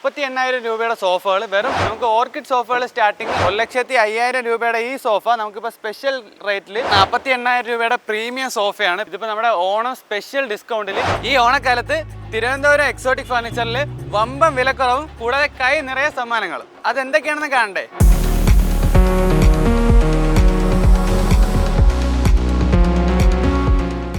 38,000 രൂപയുടെ സോഫകൾ വെറും നമുക്ക് ഓർക്കിഡ് സോഫകൾ സ്റ്റാർട്ടിങ് 1,05,000 രൂപയുടെ ഈ സോഫ നമുക്കിപ്പോൾ സ്പെഷ്യൽ റേറ്റിൽ 48,000 രൂപയുടെ പ്രീമിയം സോഫയാണ്. ഇതിപ്പോൾ നമ്മുടെ ഓണം സ്പെഷ്യൽ ഡിസ്കൗണ്ടിൽ ഈ ഓണക്കാലത്ത് തിരുവനന്തപുരം എക്സോട്ടിക് ഫർണിച്ചറിൽ വമ്പൻ വിലക്കുറവും കൂടാതെ കൈ നിറയെ സമ്മാനങ്ങളും. അതെന്തൊക്കെയാണെന്ന് കാണണ്ടേ?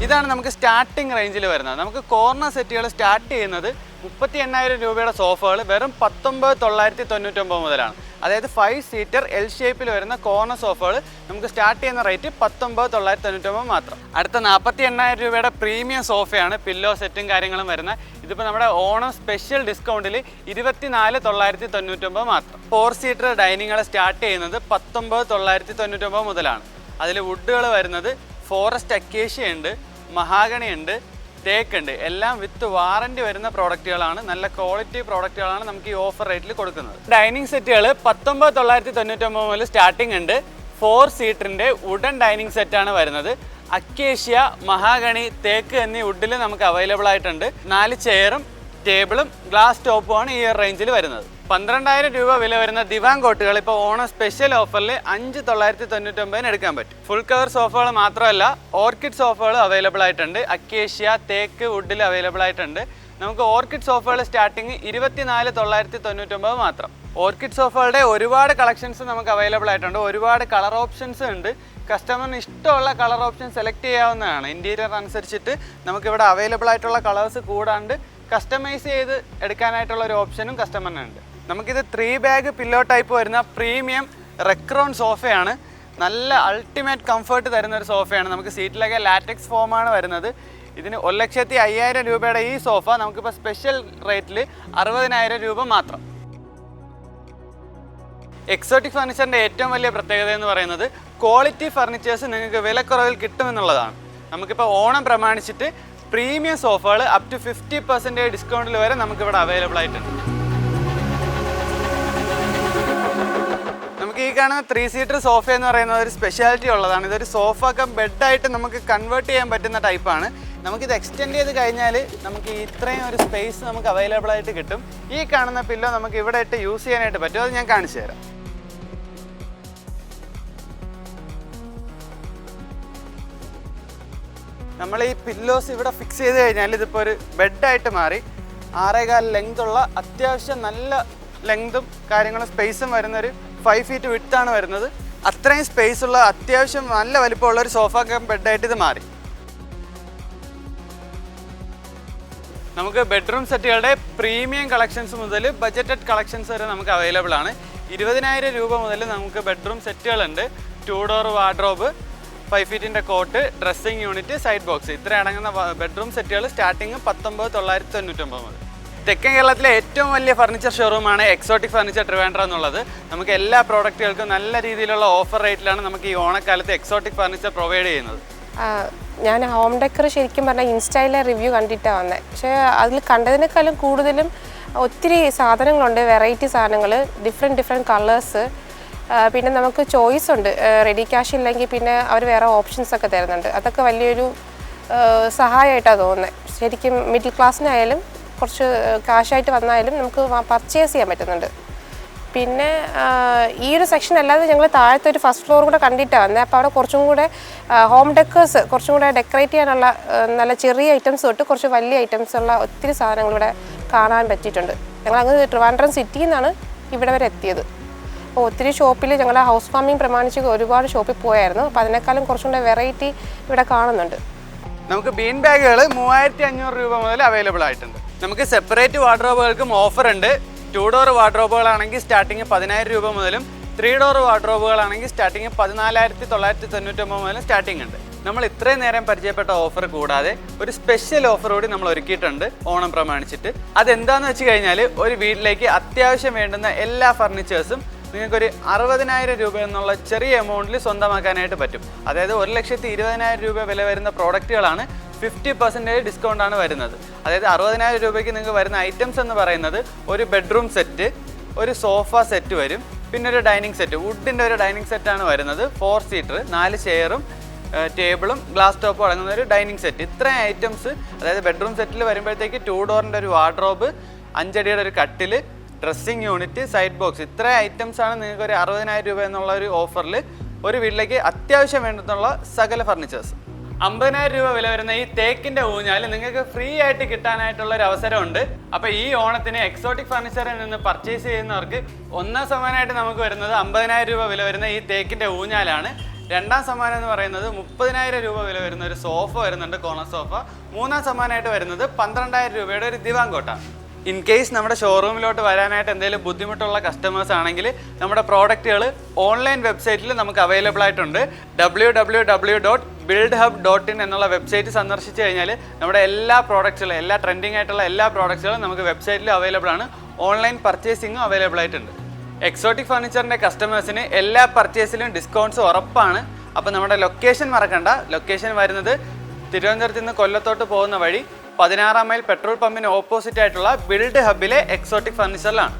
ഇതാണ് നമുക്ക് സ്റ്റാർട്ടിംഗ് റേഞ്ചിൽ വരുന്നത്. നമുക്ക് കോർണർ സെറ്റുകൾ സ്റ്റാർട്ട് ചെയ്യുന്നത് 38,000 രൂപയുടെ സോഫകൾ വെറും 19,999 മുതലാണ്. അതായത് 5 സീറ്റർ എൽ ഷേപ്പിൽ വരുന്ന കോർണർ സോഫകൾ നമുക്ക് സ്റ്റാർട്ട് ചെയ്യുന്ന റേറ്റ് 19,999 മാത്രം. അടുത്ത 48,000 രൂപയുടെ പ്രീമിയം സോഫയാണ് പില്ലോ സെറ്റും കാര്യങ്ങളും വരുന്ന. ഇതിപ്പോൾ നമ്മുടെ ഓണം സ്പെഷ്യൽ ഡിസ്കൗണ്ടിൽ 24,999 മാത്രം. 4 സീറ്റർ ഡൈനിങ്ങൾ സ്റ്റാർട്ട് ചെയ്യുന്നത് 19,999 മുതലാണ്. അതിൽ വുഡുകൾ വരുന്നത് ഫോറസ്റ്റ് അക്കേഷ്യ ഉണ്ട്, മഹാഗണി ഉണ്ട്, തേക്ക് ഉണ്ട്. എല്ലാം വിത്ത് വാറൻറ്റി വരുന്ന പ്രോഡക്റ്റുകളാണ്. നല്ല ക്വാളിറ്റി പ്രോഡക്റ്റുകളാണ് നമുക്ക് ഈ ഓഫർ റേറ്റിൽ കൊടുക്കുന്നത്. ഡൈനിങ് സെറ്റുകൾ 19,999 മുതൽ സ്റ്റാർട്ടിംഗ് ഉണ്ട്. 4 സീറ്ററിൻ്റെ വുഡൻ ഡൈനിങ് സെറ്റാണ് വരുന്നത്. അക്കേഷ്യ, മഹാഗണി, തേക്ക് എന്നീ വുഡിൽ നമുക്ക് അവൈലബിൾ ആയിട്ടുണ്ട്. 4 ചെയറും ടേബിളും ഗ്ലാസ് ടോപ്പുമാണ് ഈ റേഞ്ചിൽ വരുന്നത്. 12,000 രൂപ വില വരുന്ന ദിവാൻ കോട്ടുകൾ ഇപ്പോൾ ഓണം സ്പെഷ്യൽ ഓഫറിൽ 5,999 എടുക്കാൻ പറ്റും. ഫുൾ കവർ സോഫകൾ മാത്രമല്ല ഓർക്കിഡ് സോഫകൾ അവൈലബിൾ ആയിട്ടുണ്ട്. അക്കേഷ്യ, തേക്ക് വുഡിൽ അവൈലബിൾ ആയിട്ടുണ്ട്. നമുക്ക് ഓർക്കിഡ് സോഫകൾ സ്റ്റാർട്ടിങ് 24,999 മാത്രം. ഓർക്കിഡ് സോഫകളുടെ ഒരുപാട് കളക്ഷൻസ് നമുക്ക് അവൈലബിൾ ആയിട്ടുണ്ട്. ഒരുപാട് കളർ ഓപ്ഷൻസ് ഉണ്ട്. കസ്റ്റമറിന് ഇഷ്ടമുള്ള കളർ ഓപ്ഷൻ സെലക്ട് ചെയ്യാവുന്നതാണ്. ഇൻറ്റീരിയർ അനുസരിച്ചിട്ട് നമുക്കിവിടെ അവൈലബിൾ ആയിട്ടുള്ള കളേഴ്സ് കൂടാണ്ട് കസ്റ്റമൈസ് ചെയ്ത് എടുക്കാനായിട്ടുള്ള ഒരു ഓപ്ഷനും കസ്റ്റമറിനുണ്ട്. നമുക്കിത് 3 ബാഗ് പില്ലോ ടൈപ്പ് വരുന്ന പ്രീമിയം റെക്രോൺ സോഫയാണ്. നല്ല അൾട്ടിമേറ്റ് കംഫർട്ട് തരുന്ന ഒരു സോഫയാണ്. നമുക്ക് സീറ്റിലൊക്കെ ലാറ്റക്സ് ഫോമാണ് വരുന്നത്. ഇതിന് 1,05,000 രൂപയുടെ ഈ സോഫ നമുക്കിപ്പോൾ സ്പെഷ്യൽ റേറ്റിൽ 60,000 രൂപ മാത്രം. എക്സോട്ടിക് ഫർണിച്ചറിൻ്റെ ഏറ്റവും വലിയ പ്രത്യേകത എന്ന് പറയുന്നത് ക്വാളിറ്റി ഫർണിച്ചേഴ്സ് നിങ്ങൾക്ക് വിലക്കുറവിൽ കിട്ടുമെന്നുള്ളതാണ്. നമുക്കിപ്പോൾ ഓണം പ്രമാണിച്ചിട്ട് പ്രീമിയം സോഫകൾ അപ് ടു 50% ഡിസ്കൗണ്ടിൽ വരെ നമുക്കിവിടെ അവൈലബിൾ ആയിട്ടുണ്ട്. നമുക്ക് ഈ കാണുന്ന 3 സീറ്റർ സോഫ എന്ന് പറയുന്നത് ഒരു സ്പെഷ്യാലിറ്റി ഉള്ളതാണ്. ഇതൊരു സോഫ കം ബെഡായിട്ട് നമുക്ക് കൺവേർട്ട് ചെയ്യാൻ പറ്റുന്ന ടൈപ്പാണ്. നമുക്കിത് എക്സ്റ്റെൻഡ് ചെയ്ത് കഴിഞ്ഞാൽ നമുക്ക് ഇത്രയും ഒരു സ്പേസ് നമുക്ക് അവൈലബിൾ ആയിട്ട് കിട്ടും. ഈ കാണുന്ന പില്ലോ നമുക്ക് ഇവിടെ ഇട്ട് യൂസ് ചെയ്യാനായിട്ട് പറ്റും. അത് ഞാൻ കാണിച്ചു തരാം. നമ്മൾ ഈ പില്ലോസ് ഇവിടെ ഫിക്സ് ചെയ്ത് കഴിഞ്ഞാൽ ഇതിപ്പോൾ ഒരു ബെഡായിട്ട് മാറി. 6.25 ലെങ്തുള്ള അത്യാവശ്യം നല്ല ലെങ്തും കാര്യങ്ങളും സ്പേസും വരുന്നൊരു 5 ഫീറ്റ് വിഡ്ത്താണ് വരുന്നത്. അത്രയും സ്പേസ് ഉള്ള അത്യാവശ്യം നല്ല വലിപ്പമുള്ള ഒരു സോഫ കം ബെഡായിട്ട് ഇത് മാറി. നമുക്ക് ബെഡ്റൂം സെറ്റുകളുടെ പ്രീമിയം കളക്ഷൻസ് മുതൽ ബജറ്റഡ് കളക്ഷൻസ് വരെ നമുക്ക് അവൈലബിൾ ആണ്. 20,000 രൂപ മുതൽ നമുക്ക് ബെഡ്റൂം സെറ്റുകളുണ്ട്. 2 ഡോർ വാർഡ്രോബ്, 5 ഫീറ്റിൻ്റെ cot, dressing unit, side box, ഇത്ര അടങ്ങുന്ന ബെഡ്റൂം സെറ്റുകൾ സ്റ്റാർട്ടിങ് 19,999 മുതൽ. തെക്കൻ കേരളത്തിലെ ഏറ്റവും വലിയ ഫർണിച്ചർ ഷോറൂമാണ് എക്സോട്ടിക് ഫർണിച്ചർ ട്രിവാൻഡ്രം എന്നുള്ളത്. നമുക്ക് എല്ലാ പ്രോഡക്റ്റുകൾക്കും നല്ല രീതിയിലുള്ള ഓഫർ റേറ്റിലാണ് നമുക്ക് ഈ ഓണക്കാലത്ത് എക്സോട്ടിക് ഫർണിച്ചർ പ്രൊവൈഡ് ചെയ്യുന്നത്. ഞാൻ ഹോം ഡെക്കർ ശരിക്കും പറഞ്ഞാൽ ഇൻസ്റ്റയിലെ റിവ്യൂ കണ്ടിട്ടാണ് വന്നത്. പക്ഷേ അതിൽ കണ്ടതിനേക്കാളും കൂടുതലും ഒത്തിരി സാധനങ്ങളുണ്ട്, വെറൈറ്റി സാധനങ്ങൾ, ഡിഫറെൻറ്റ് കളേഴ്സ്. പിന്നെ നമുക്ക് ചോയ്സ് ഉണ്ട്. റെഡി ക്യാഷ് ഇല്ലെങ്കിൽ പിന്നെ അവർ വേറെ ഓപ്ഷൻസ് ഒക്കെ തരുന്നുണ്ട്. അതൊക്കെ വലിയൊരു സഹായമായിട്ടാണ് തോന്നുന്നത്. ശരിക്കും മിഡിൽ ക്ലാസ്സിനായാലും കുറച്ച് കാശായിട്ട് വന്നാലും നമുക്ക് പർച്ചേസ് ചെയ്യാൻ പറ്റുന്നുണ്ട്. പിന്നെ ഈ ഒരു സെക്ഷൻ അല്ലാതെ ഞങ്ങൾ താഴത്തെ ഒരു ഫസ്റ്റ് ഫ്ലോർ കൂടെ കണ്ടിട്ടാണ് വന്നത്. അപ്പോൾ അവിടെ കുറച്ചും കൂടെ ഹോം ഡെക്കേഴ്സ്, കുറച്ചും കൂടെ ഡെക്കറേറ്റ് ചെയ്യാനുള്ള നല്ല ചെറിയ ഐറ്റംസ് തൊട്ട് കുറച്ച് വലിയ ഐറ്റംസ് ഉള്ള ഒത്തിരി സാധനങ്ങൾ ഇവിടെ കാണാൻ പറ്റിയിട്ടുണ്ട്. ഞങ്ങൾ അങ്ങ് ട്രിവാൻഡ്രം സിറ്റിയിൽ നിന്നാണ് ഇവിടെ വരെ എത്തിയത്. അപ്പോൾ ഒത്തിരി ഷോപ്പിൽ ഞങ്ങളുടെ ഹൗസ് വാമിംഗ് പ്രമാണിച്ച് ഒരുപാട് ഷോപ്പിൽ പോയായിരുന്നു. അപ്പോൾ അതിനേക്കാളും കുറച്ചും കൂടെ വെറൈറ്റി ഇവിടെ കാണുന്നുണ്ട്. നമുക്ക് ബീൻ ബാഗുകൾ 3,500 രൂപ മുതൽ അവൈലബിൾ ആയിട്ടുണ്ട്. നമുക്ക് സെപ്പറേറ്റ് വാർഡ്രോബുകൾക്കും ഓഫർ ഉണ്ട്. 2 ഡോർ വാർഡ്രോബുകളാണെങ്കിൽ സ്റ്റാർട്ടിങ് 10,000 രൂപ മുതലും 3 ഡോർ വാർഡ്രോബുകളാണെങ്കിൽ സ്റ്റാർട്ടിങ് 14,999 മുതലും സ്റ്റാർട്ടിംഗ് ഉണ്ട്. നമ്മൾ ഇത്രയും നേരം പരിചയപ്പെട്ട ഓഫർ കൂടാതെ ഒരു സ്പെഷ്യൽ ഓഫർ കൂടി നമ്മൾ ഒരുക്കിയിട്ടുണ്ട് ഓണം പ്രമാണിച്ചിട്ട്. അതെന്താണെന്ന് വെച്ച് കഴിഞ്ഞാൽ ഒരു വീട്ടിലേക്ക് അത്യാവശ്യം വേണ്ടുന്ന എല്ലാ ഫർണിച്ചേഴ്സും നിങ്ങൾക്കൊരു 60,000 രൂപ എന്നുള്ള ചെറിയ എമൗണ്ടിൽ സ്വന്തമാക്കാനായിട്ട് പറ്റും. അതായത് 1,20,000 രൂപ വില വരുന്ന പ്രോഡക്റ്റുകളാണ് 50% ഡിസ്കൗണ്ടാണ് വരുന്നത്. അതായത് 60,000 രൂപയ്ക്ക് നിങ്ങൾക്ക് വരുന്ന ഐറ്റംസ് എന്ന് പറയുന്നത് ഒരു ബെഡ്റൂം സെറ്റ്, ഒരു സോഫ സെറ്റ് വരും, പിന്നെ ഒരു ഡൈനിങ് സെറ്റ്, വുഡിൻ്റെ ഒരു ഡൈനിങ് സെറ്റാണ് വരുന്നത്. 4 സീറ്റർ, 4 ചെയറും ടേബിളും ഗ്ലാസ് ടോപ്പും അടങ്ങുന്ന ഒരു ഡൈനിങ് സെറ്റ്. ഇത്രയും ഐറ്റംസ്, അതായത് ബെഡ്റൂം സെറ്റിൽ വരുമ്പോഴത്തേക്ക് 2 ഡോറിൻ്റെ ഒരു വാർഡ്രോബ്, 5 അടിയുടെ ഒരു കട്ടിൽ, ഡ്രസ്സിങ് യൂണിറ്റ്, സൈഡ് ബോക്സ്, ഇത്ര ഐറ്റംസ് ആണ് നിങ്ങൾക്ക് ഒരു 60,000 രൂപ എന്നുള്ള ഒരു ഓഫറിൽ ഒരു വീട്ടിലേക്ക് അത്യാവശ്യം വേണ്ടുന്നുള്ള സകല ഫർണിച്ചേഴ്സ്. 50,000 രൂപ വില വരുന്ന ഈ തേക്കിന്റെ ഊഞ്ഞാൽ നിങ്ങൾക്ക് ഫ്രീ ആയിട്ട് കിട്ടാനായിട്ടുള്ള ഒരു അവസരമുണ്ട്. അപ്പോൾ ഈ ഓണത്തിന് എക്സോട്ടിക് ഫർണിച്ചറിൽ നിന്ന് പർച്ചേസ് ചെയ്യുന്നവർക്ക് ഒന്നാം സമ്മാനമായിട്ട് നമുക്ക് വരുന്നത് 50,000 രൂപ വില വരുന്ന ഈ തേക്കിന്റെ ഊഞ്ഞാലാണ്. രണ്ടാം സമ്മാനം എന്ന് പറയുന്നത് 30,000 രൂപ വില വരുന്ന ഒരു സോഫ വരുന്നുണ്ട്, കോർണർ സോഫ. മൂന്നാം സമ്മാനമായിട്ട് വരുന്നത് 12,000 രൂപയുടെ ഒരു ദിവാങ്കോട്ട. ഇൻ കേസ് നമ്മുടെ ഷോറൂമിലോട്ട് വരാനായിട്ട് എന്തെങ്കിലും ബുദ്ധിമുട്ടുള്ള കസ്റ്റമേഴ്സ് ആണെങ്കിൽ നമ്മുടെ പ്രോഡക്റ്റുകൾ ഓൺലൈൻ വെബ്സൈറ്റിൽ നമുക്ക് അവൈലബിൾ ആയിട്ടുണ്ട്. www.buildhub.in എന്നുള്ള വെബ്സൈറ്റ് സന്ദർശിച്ച് കഴിഞ്ഞാൽ നമ്മുടെ എല്ലാ പ്രോഡക്റ്റ്സുകളും, എല്ലാ ട്രെൻഡിങ് ആയിട്ടുള്ള എല്ലാ പ്രോഡക്റ്റ്സുകളും നമുക്ക് വെബ്സൈറ്റിൽ അവൈലബിൾ ആണ്. ഓൺലൈൻ പർച്ചേസിങ്ങും അവൈലബിൾ ആയിട്ടുണ്ട്. എക്സോട്ടിക് ഫർണിച്ചറിൻ്റെ കസ്റ്റമേഴ്സിന് എല്ലാ പർച്ചേസിലും ഡിസ്കൗണ്ട്സ് ഉറപ്പാണ്. അപ്പോൾ നമ്മുടെ ലൊക്കേഷൻ മറക്കണ്ട. ലൊക്കേഷൻ വരുന്നത് തിരുവനന്തപുരത്ത് നിന്ന് കൊല്ലത്തോട്ട് പോകുന്ന വഴി 16 മൈൽ പെട്രോൾ പമ്പിന് ഓപ്പോസിറ്റ് ആയിട്ടുള്ള ബിൽഡ് ഹബിലെ എക്സോട്ടിക് ഫർണിച്ചറിലാണ്.